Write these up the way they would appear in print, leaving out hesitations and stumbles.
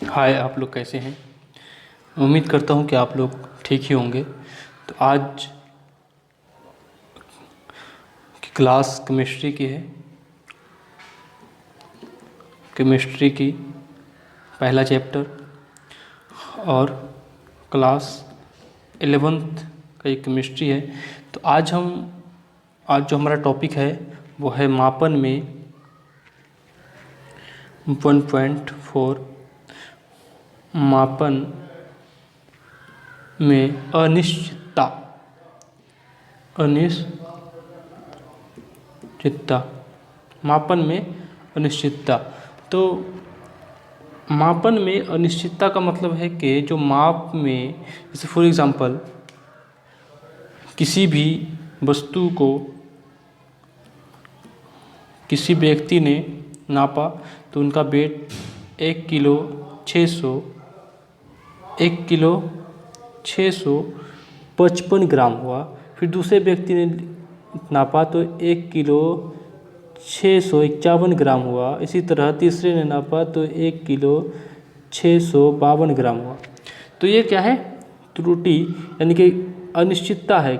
हाय, आप लोग कैसे हैं। उम्मीद करता हूँ कि आप लोग ठीक ही होंगे। तो आज की क्लास केमिस्ट्री की है। केमिस्ट्री की पहला चैप्टर और क्लास 11th का ये केमिस्ट्री है। तो आज जो हमारा टॉपिक है वो है मापन में 1.4 मापन में अनिश्चितता। मापन में अनिश्चितता। तो मापन में अनिश्चितता का मतलब है कि जो माप में, जैसे फॉर एग्जांपल किसी भी वस्तु को किसी व्यक्ति ने नापा तो उनका वेट 1 किलो 655 ग्राम हुआ। फिर दूसरे व्यक्ति ने नापा तो 1 किलो 651 ग्राम हुआ। इसी तरह तीसरे ने नापा तो 1 किलो 652 ग्राम हुआ। तो ये क्या है? त्रुटि, यानी कि अनिश्चितता है।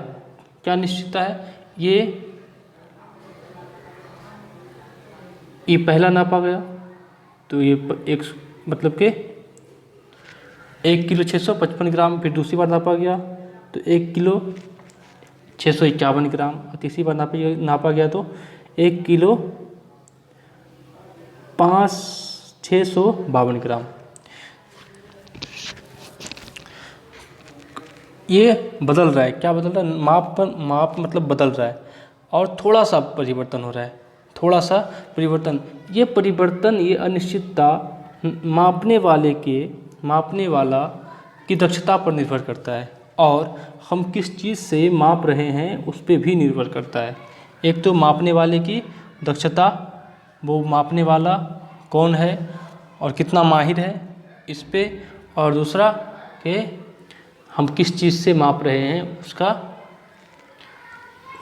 क्या अनिश्चितता है? ये पहला नापा गया तो ये एक मतलब कि 1 किलो 655 ग्राम। फिर दूसरी बार नापा गया तो 1 किलो 651 ग्राम। और तीसरी बार नापा गया तो 1 किलो 652 ग्राम। ये बदल रहा है। क्या बदल रहा है? माप मतलब बदल रहा है और थोड़ा सा परिवर्तन हो रहा है। थोड़ा सा परिवर्तन, ये परिवर्तन, ये अनिश्चितता मापने वाला की दक्षता पर निर्भर करता है और हम किस चीज़ से माप रहे हैं उस पर भी निर्भर करता है। एक तो मापने वाले की दक्षता, वो मापने वाला कौन है और कितना माहिर है इस पे, और दूसरा कि हम किस चीज़ से माप रहे हैं उस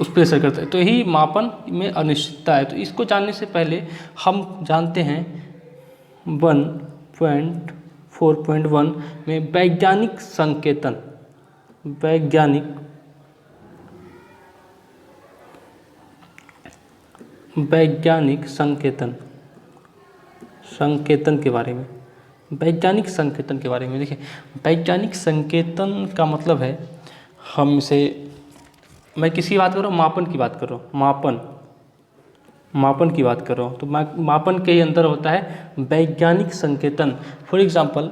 पर असर करता है। तो यही मापन में अनिश्चितता है। तो इसको जानने से पहले हम जानते हैं 1.4.1 में वैज्ञानिक संकेतन के बारे में। वैज्ञानिक संकेतन के बारे में देखिए, वैज्ञानिक संकेतन का मतलब है, मैं किसी बात कर रहा हूँ, मापन की बात कर रहा हूँ, मापन की बात कर रहा हूँ। तो मापन के ही अंदर होता है वैज्ञानिक संकेतन। फॉर एग्जांपल,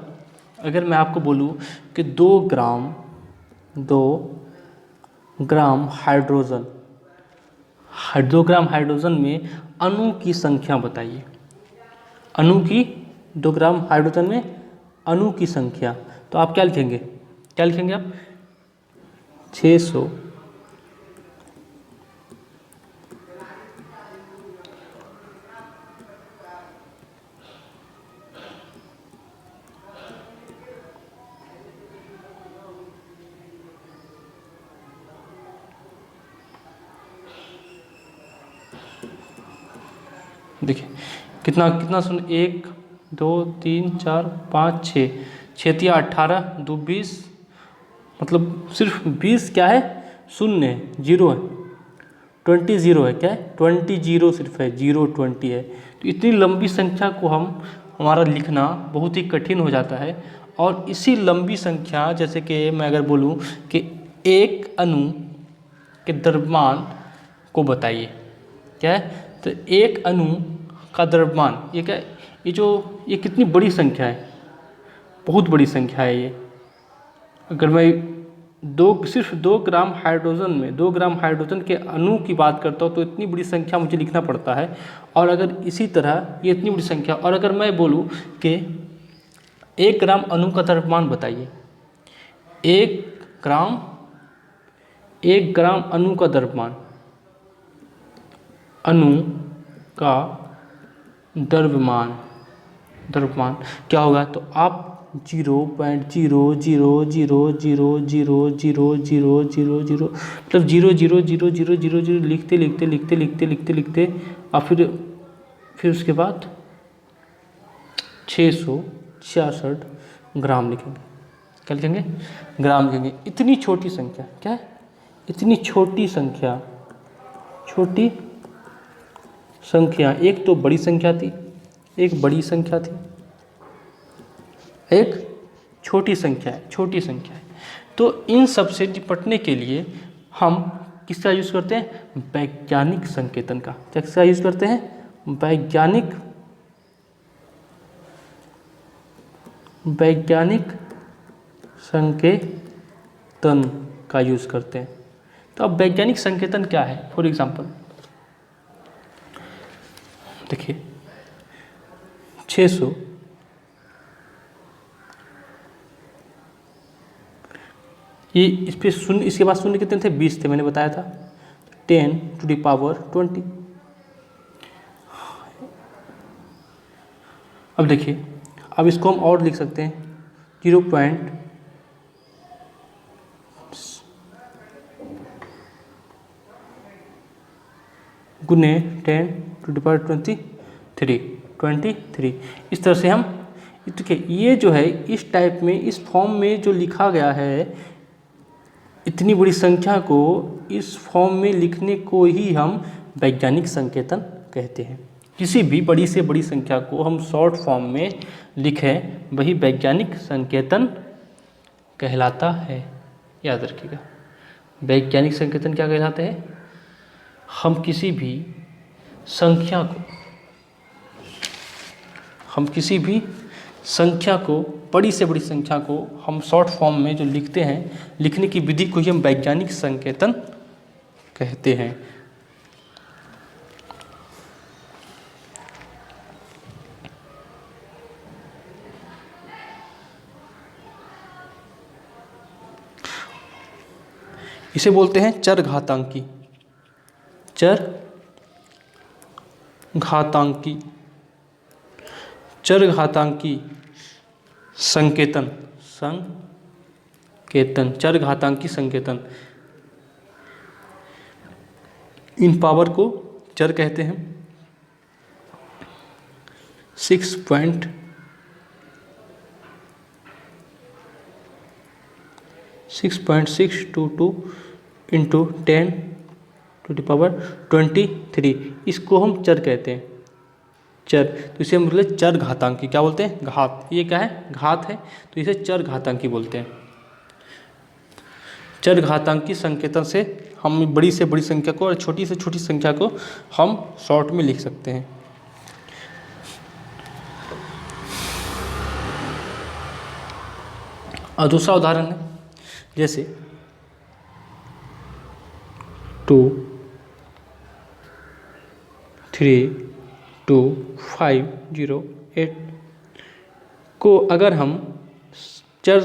अगर मैं आपको बोलूँ कि 2 ग्राम हाइड्रोजन में अणु की संख्या बताइए। 2 ग्राम हाइड्रोजन में अणु की संख्या, तो आप क्या लिखेंगे? आप 600 देखिए कितना सुन, 1 2 3 4 5 6 6 18 2 20, मतलब सिर्फ 20 क्या है? शून्य है, जीरो है। 20 जीरो है। क्या है? 20 जीरो सिर्फ है, 0 20 है। तो इतनी लंबी संख्या को हमारा लिखना बहुत ही कठिन हो जाता है। और इसी लंबी संख्या, जैसे कि मैं अगर बोलूँ कि एक अणु के द्रव्यमान को बताइए, क्या है? तो एक अणु का द्रव्यमान, ये क्या है? ये कितनी बड़ी संख्या है, बहुत बड़ी संख्या है ये। अगर मैं सिर्फ 2 ग्राम हाइड्रोजन के अणु की बात करता हूँ तो इतनी बड़ी संख्या मुझे लिखना पड़ता है। और अगर इसी तरह ये इतनी बड़ी संख्या, और अगर मैं बोलूँ कि 1 ग्राम अणु का द्रव्यमान बताइए, 1 ग्राम अणु का द्रव्यमान, अणु का द्रव्यमान क्या होगा? तो आप 0.00000000 मतलब 0.000000 लिखते और फिर उसके बाद 600 66 ग्राम लिखेंगे। क्या लिखेंगे? ग्राम लिखेंगे। इतनी छोटी संख्या, क्या है? इतनी छोटी संख्या, छोटी संख्या, एक तो बड़ी संख्या थी, एक बड़ी संख्या थी, एक छोटी संख्या है, छोटी संख्या है। तो इन सब से निपटने के लिए हम किसका यूज़ करते हैं? वैज्ञानिक संकेतन का। किसका यूज़ करते हैं? वैज्ञानिक संकेतन का यूज़ करते हैं। तो अब वैज्ञानिक संकेतन क्या है? फॉर एग्जांपल देखिए 600 ये इस पे शून्य, इसके बाद शून्य कितने थे? 20 थे, मैंने बताया था। 10⁻20। अब देखिए, अब इसको हम और लिख सकते हैं 0. गुने 10⁻23 इस तरह से हम, देखिए ये जो है इस टाइप में, इस फॉर्म में जो लिखा गया है, इतनी बड़ी संख्या को इस फॉर्म में लिखने को ही हम वैज्ञानिक संकेतन कहते हैं। किसी भी बड़ी से बड़ी संख्या को हम शॉर्ट फॉर्म में लिखें, वही वैज्ञानिक संकेतन कहलाता है। याद रखिएगा, वैज्ञानिक संकेतन क्या कहलाते हैं? हम किसी भी संख्या को, बड़ी से बड़ी संख्या को हम शॉर्ट फॉर्म में जो लिखते हैं, लिखने की विधि को ही हम वैज्ञानिक संकेतन कहते हैं। इसे बोलते हैं चरघातांकी। चरघातांकी संकेतन, चरघातांकी संकेतन। इन पावर को चर कहते हैं। 6.622 इंटू 10⁻23 इसको हम चर कहते हैं। चर, तो इसे हम बोलते हैं चर घातांकी। क्या बोलते हैं? घात। ये क्या है? घात है, तो इसे चर घातांकी बोलते हैं। चर घातांकी संकेतन से हम बड़ी से बड़ी संख्या को और छोटी से छोटी संख्या को हम शॉर्ट में लिख सकते हैं। और दूसरा उदाहरण है, जैसे 2325008 को अगर हम चर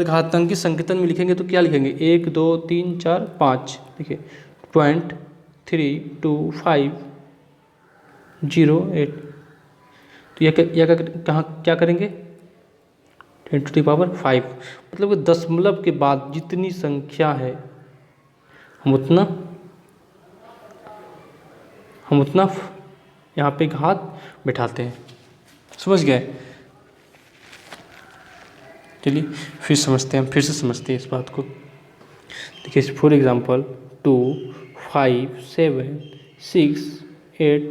घातांकी संकेतन में लिखेंगे तो क्या लिखेंगे? 1 2 3 4 5। देखिए 0.3508। तो यह क्या करेंगे? 10⁵, मतलब कि दशमलव के बाद जितनी संख्या है हम उतना यहाँ पे घात बिठाते हैं। समझ गए? चलिए फिर से समझते हैं इस बात को। देखिए फॉर एग्जांपल 2 5 7 6 8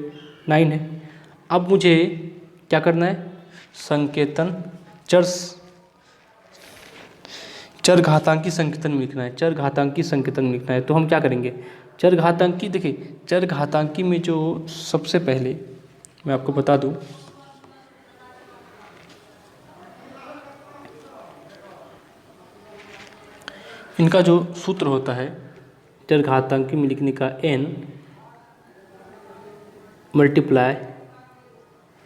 9 है। अब मुझे क्या करना है? संकेतन चर घातांकी संकेतन में लिखना है। चर घातांकी संकेतन में लिखना है, तो हम क्या करेंगे? चर घातांकी, देखिए चर घातांकी में जो सबसे पहले मैं आपको बता दूं, इनका जो सूत्र होता है चर घातांकी में लिखने का, n multiply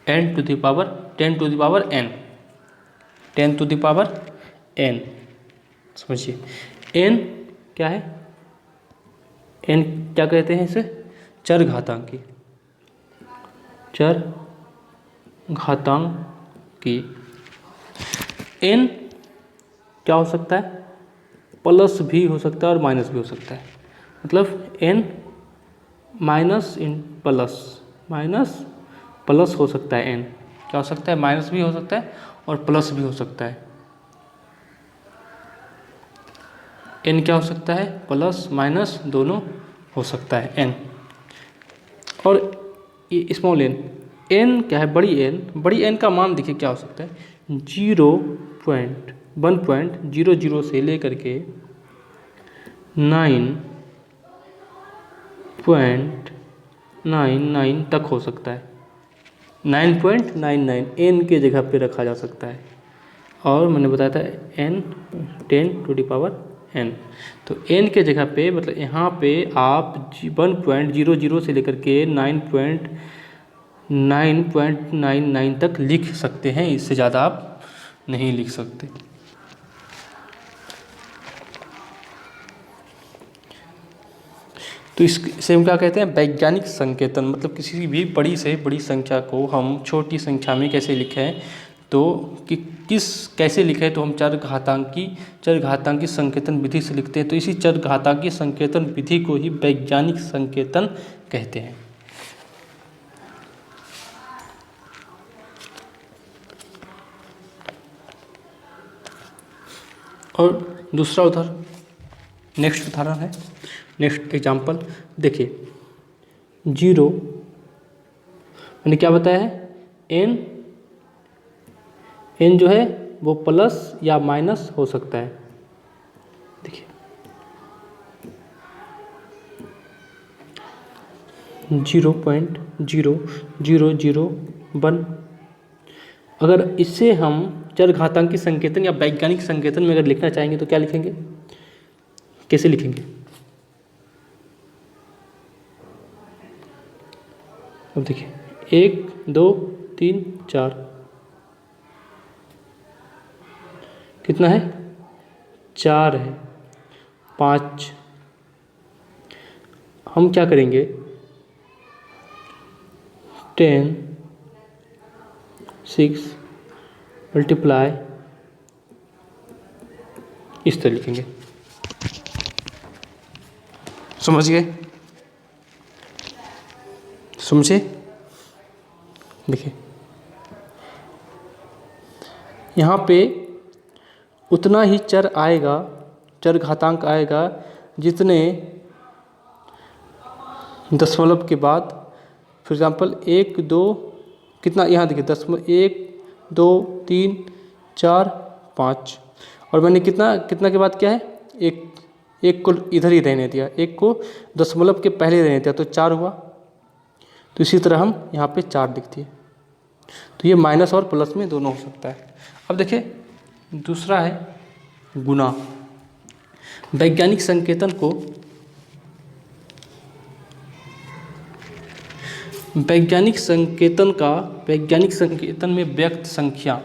n to the power 10 to the power n, 10 to the power n। समझिए n क्या है? n क्या कहते हैं इसे? चर घातांकी। n क्या हो सकता है? प्लस भी हो सकता है और माइनस भी हो सकता है। मतलब n माइनस इन प्लस हो सकता है n। क्या हो सकता है, माइनस भी हो सकता है और प्लस भी हो सकता है। n क्या हो सकता है, प्लस माइनस दोनों हो सकता है n। और ये स्मॉल n क्या है, बड़ी n का मान देखिए क्या हो सकता है, 1.00 से लेकर के 9.99 तक हो सकता है। 9.99 n के जगह पे रखा जा सकता है। और मैंने बताया था n 10⁻n, तो n के जगह पे मतलब यहाँ पे आप 1.00 से लेकर के 9.99 तक लिख सकते हैं, इससे ज़्यादा आप नहीं लिख सकते। तो इसे हम क्या कहते हैं, वैज्ञानिक संकेतन। मतलब किसी भी बड़ी से बड़ी संख्या को हम छोटी संख्या में कैसे लिखें, तो कि कैसे लिखें, तो हम चरघातांकी संकेतन विधि से लिखते हैं। तो इसी चरघातांकी संकेतन विधि को ही वैज्ञानिक संकेतन कहते हैं। और दूसरा उदाहरण, नेक्स्ट उदाहरण है, नेक्स्ट एग्जाम्पल देखिए, 0 मैंने क्या बताया है, n जो है वो प्लस या माइनस हो सकता है। देखिए 0.0001, अगर इससे हम चरघातांकी संकेतन या वैज्ञानिक संकेतन में अगर लिखना चाहेंगे तो क्या लिखेंगे, कैसे लिखेंगे। अब देखिए 1 2 3 4 कितना है, 4 है, 5। हम क्या करेंगे, 10 6 मल्टीप्लाई इस तरह लिखेंगे। समझ गए, समझे। देखिए यहाँ पे उतना ही चर आएगा, चर घातांक आएगा जितने दशमलव के बाद, फॉर एग्जाम्पल 1 2 कितना, यहाँ देखिए 1 2 3 4 5, और मैंने कितना के बाद क्या है, एक को इधर ही रहने दिया, एक को दशमलव के पहले रहने दिया, तो 4 हुआ। तो इसी तरह हम यहाँ पे 4 लिख दिए। तो ये माइनस और प्लस में दोनों हो सकता है। अब देखिए दूसरा है गुना। वैज्ञानिक संकेतन को वैज्ञानिक संकेतन में व्यक्त संख्या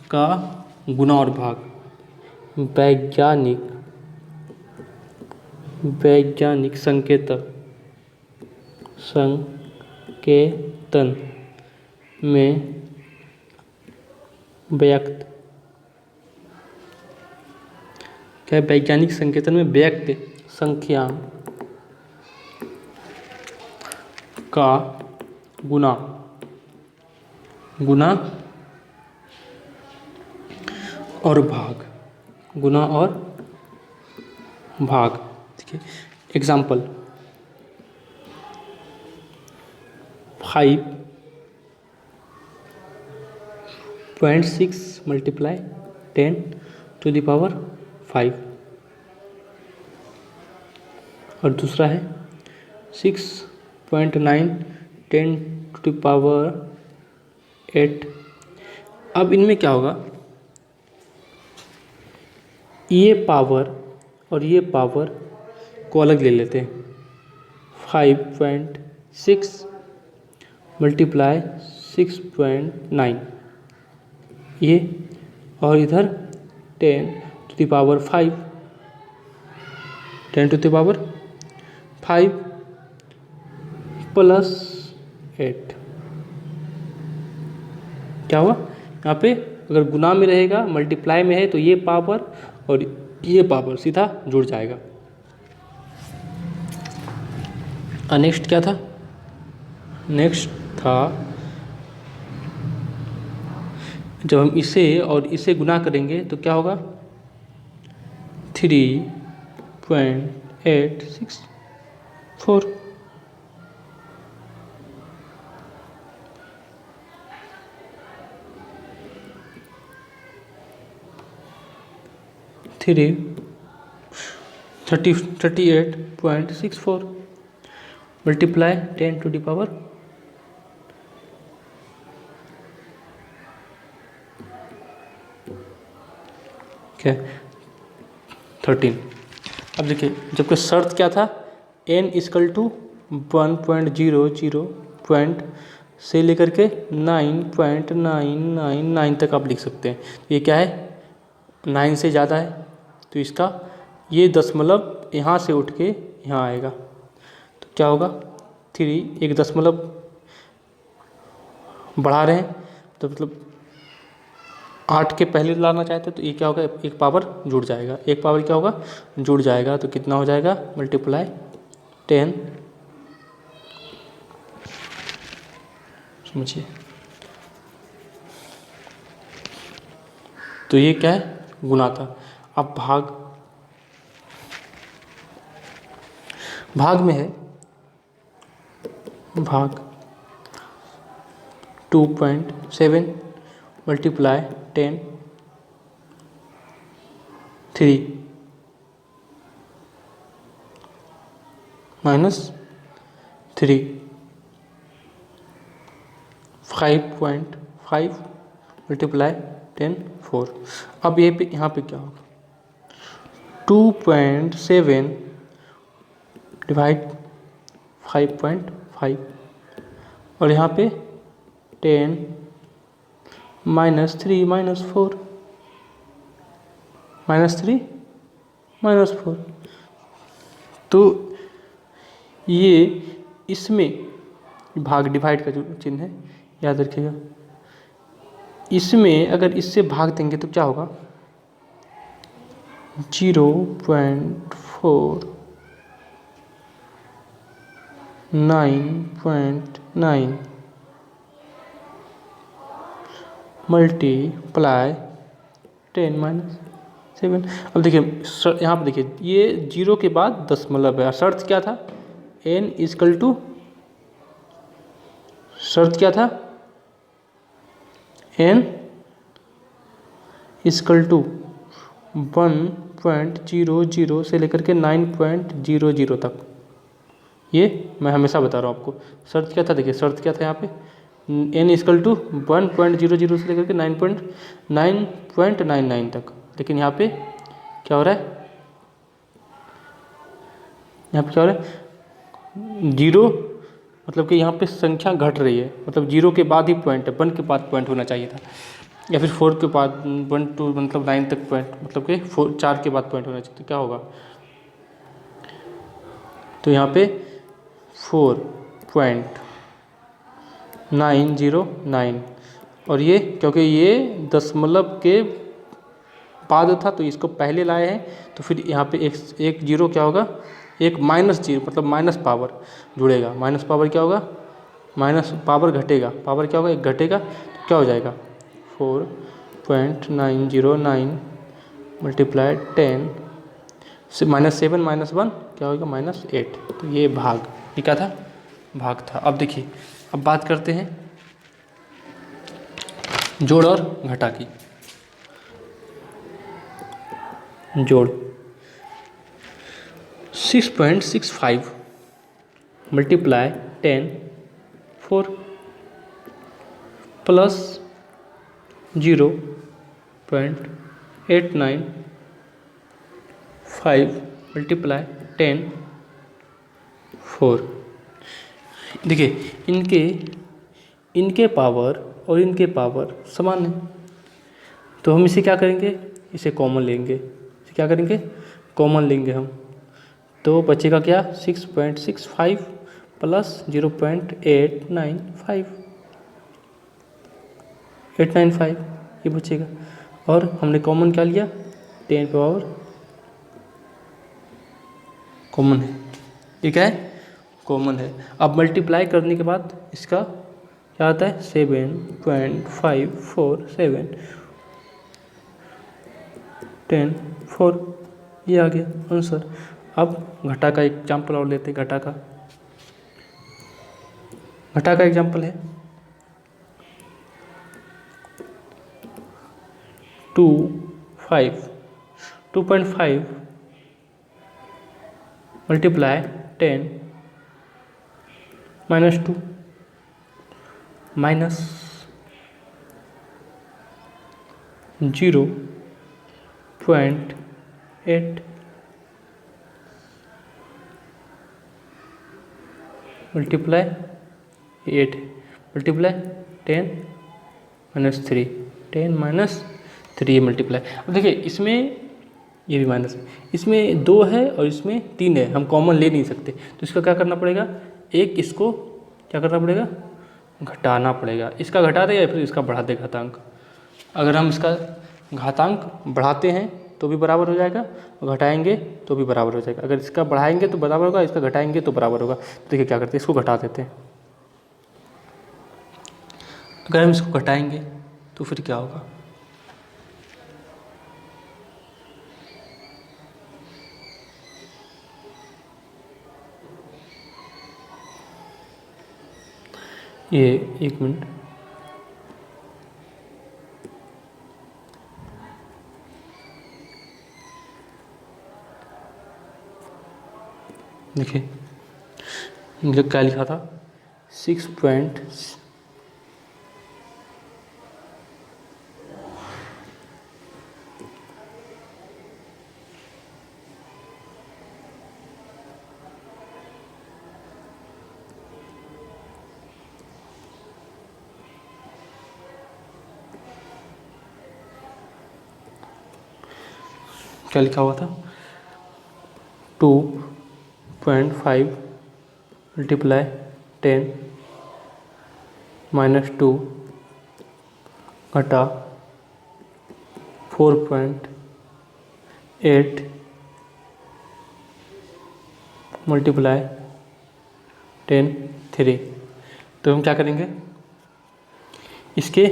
का गुना और भाग, वैज्ञानिक संकेतन में व्यक्त क्या, वैज्ञानिक संकेतन में व्यक्त संख्या का गुना और भाग, देखिए एग्जाम्पल 5.6 मल्टीप्लाई 10⁵, और दूसरा है 6.9 10⁸। अब इनमें क्या होगा, ये पावर और ये पावर को अलग ले लेते हैं। 5.6 मल्टीप्लाई 6.9 ये, और इधर 10⁵, 10⁵ प्लस 8। क्या हुआ, यहाँ पे अगर गुना में रहेगा, मल्टीप्लाई में है, तो ये पावर और ये पावर सीधा जुड़ जाएगा। नेक्स्ट क्या था, नेक्स्ट था जब हम इसे और इसे गुना करेंगे तो क्या होगा 3.864 38.64 मल्टीप्लाई 10 टू द पावर क्या 13। अब देखिए जबकि शर्त क्या था n इक्वल टू 1.00 पॉइंट से लेकर के 9.999 तक आप लिख सकते हैं। ये क्या है 9 से ज़्यादा है तो इसका ये दशमलव यहाँ से उठ के यहाँ आएगा तो क्या होगा 3 एक दशमलव बढ़ा रहे हैं तो मतलब 8 के पहले लाना चाहते हैं तो ये क्या होगा एक पावर जुड़ जाएगा, एक पावर क्या होगा जुड़ जाएगा तो कितना हो जाएगा मल्टीप्लाई 10 समझिए। तो ये क्या है गुना था। अब भाग में है भाग 2.7 मल्टीप्लाई 10 3 माइनस 3 5.5 मल्टीप्लाई 10 4। अब ये पे यहाँ पे क्या होगा 2.7 डिवाइड 5.5 और यहाँ पे 10 -3 -4 -3 -4। तो ये इसमें भाग डिवाइड का जो चिन्ह है याद रखिएगा, इसमें अगर इससे भाग देंगे तो क्या होगा 0.49.9 मल्टीप्लाई 10 - 7। अब देखिए यहाँ पर देखिए ये 0 के बाद दशमलव है। शर्त क्या था n इक्वल टू शर्त क्या था n इक्वल टू 1.00 से लेकर के 9.00 तक। ये मैं हमेशा बता रहा हूँ आपको। शर्त क्या था देखिए शर्त क्या था यहाँ पे n इक्वल टू 1.00 से लेकर के 9.999 तक। लेकिन यहाँ पे क्या हो रहा है यहाँ पे क्या हो रहा है 0 मतलब कि यहाँ पे संख्या घट रही है, मतलब 0 के बाद ही पॉइंट है, 1 के बाद पॉइंट होना चाहिए था या फिर 4 के बाद 1 to मतलब 9 तक पॉइंट मतलब कि 4 के बाद पॉइंट होना चाहिए। तो क्या होगा तो यहाँ पे 4.909 और ये क्योंकि ये दशमलव के बाद था तो इसको पहले लाए हैं तो फिर यहाँ पे एक जीरो क्या होगा एक -0 मतलब माइनस पावर जुड़ेगा। माइनस पावर क्या होगा माइनस पावर घटेगा, पावर क्या होगा एक घटेगा तो क्या हो जाएगा 4.909 मल्टीप्लाई 10 से -7 -1 क्या होगा -8। तो ये भाग ये क्या था भाग था। अब देखिए अब बात करते हैं जोड़ और घटा की। जोड़ 6.65 मल्टीप्लाई 10 4 प्लस 0.895 मल्टीप्लाई 10 4। देखिए इनके पावर और इनके पावर समान है तो हम इसे क्या करेंगे इसे कॉमन लेंगे। इसे क्या करेंगे कॉमन लेंगे हम तो बचेगा क्या 6.65 प्लस 0.895 ये बचेगा और हमने कॉमन क्या लिया 10 पावर कॉमन है, ये क्या है कॉमन है। अब मल्टीप्लाई करने के बाद इसका क्या आता है 7.547 10 4, ये आ गया आंसर। अब घटा का एग्जाम्पल और लेते हैं। घटा का एग्जाम्पल है 2.5 multiply 10 -2 minus 0.8 multiply 8 multiply 10 -3 multiply. अब देखिए इसमें ये भी माइनस है, इसमें 2 है और इसमें 3 है, हम कॉमन ले नहीं सकते, तो इसका क्या करना पड़ेगा, एक इसको क्या करना पड़ेगा, घटाना पड़ेगा। इसका घटा दे या फिर इसका बढ़ा दे घातांक। अगर हम इसका घातांक बढ़ाते हैं तो भी बराबर हो जाएगा और घटाएंगे तो भी बराबर हो जाएगा। अगर इसका बढ़ाएंगे तो बराबर होगा, इसका घटाएंगे तो बराबर होगा। तो देखिए क्या करते हैं, इसको घटा देते हैं। अगर हम इसको घटाएंगे तो फिर क्या होगा, ये 1 मिनट, देखिए क्या लिखा था 6 पॉइंट क्या लिखा हुआ था 2.5 मल्टीप्लाई 10 -2 घटा 4.8 मल्टीप्लाई 10 3। तो हम क्या करेंगे, इसके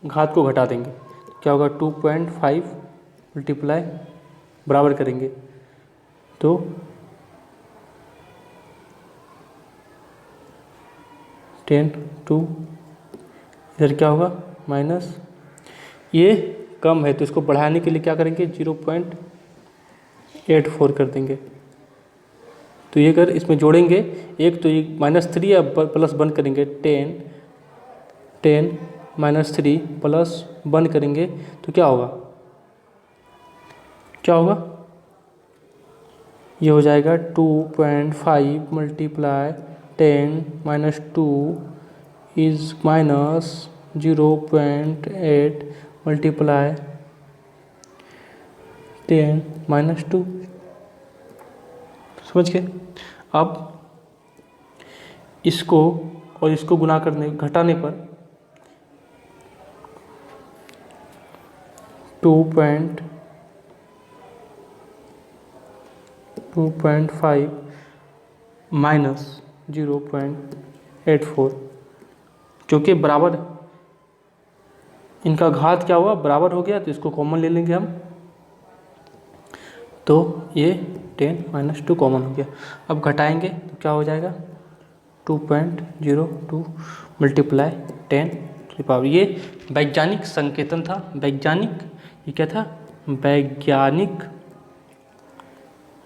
घात को घटा देंगे, क्या होगा 2.5 मल्टीप्लाई बराबर करेंगे तो 10 2, इधर क्या होगा माइनस, ये कम है तो इसको बढ़ाने के लिए क्या करेंगे 0.84 कर देंगे। तो ये अगर इसमें जोड़ेंगे एक तो ये -3 या +1 करेंगे 10 -3 +1 करेंगे तो क्या होगा, ये हो जाएगा 2.5 मल्टीप्लाई 10 -2 इज -0.8 मल्टीप्लाई 10 -2। समझ गए। अब इसको और इसको गुना करने घटाने पर 2.5 -0.84 क्योंकि बराबर इनका घात क्या हुआ बराबर हो गया, तो इसको कॉमन ले लेंगे हम, तो ये 10 -2 कॉमन हो गया। अब घटाएंगे तो क्या हो जाएगा 2.02 मल्टीप्लाई 10 की पावर। ये वैज्ञानिक संकेतन था, वैज्ञानिक, ये क्या था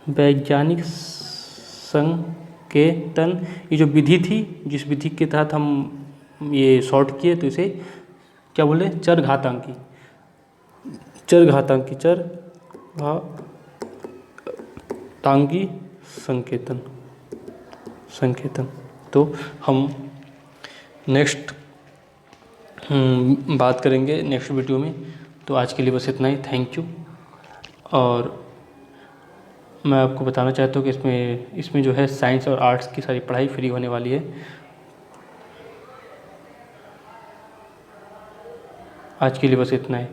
वैज्ञानिक संकेतन। ये जो विधि थी, जिस विधि के तहत हम ये शॉर्ट किए, तो इसे क्या बोले चरघातांकी संकेतन। तो हम नेक्स्ट बात करेंगे नेक्स्ट वीडियो में। तो आज के लिए बस इतना ही, थैंक यू। और मैं आपको बताना चाहता हूँ कि इसमें जो है साइंस और आर्ट्स की सारी पढ़ाई फ्री होने वाली है। आज के लिए बस इतना ही।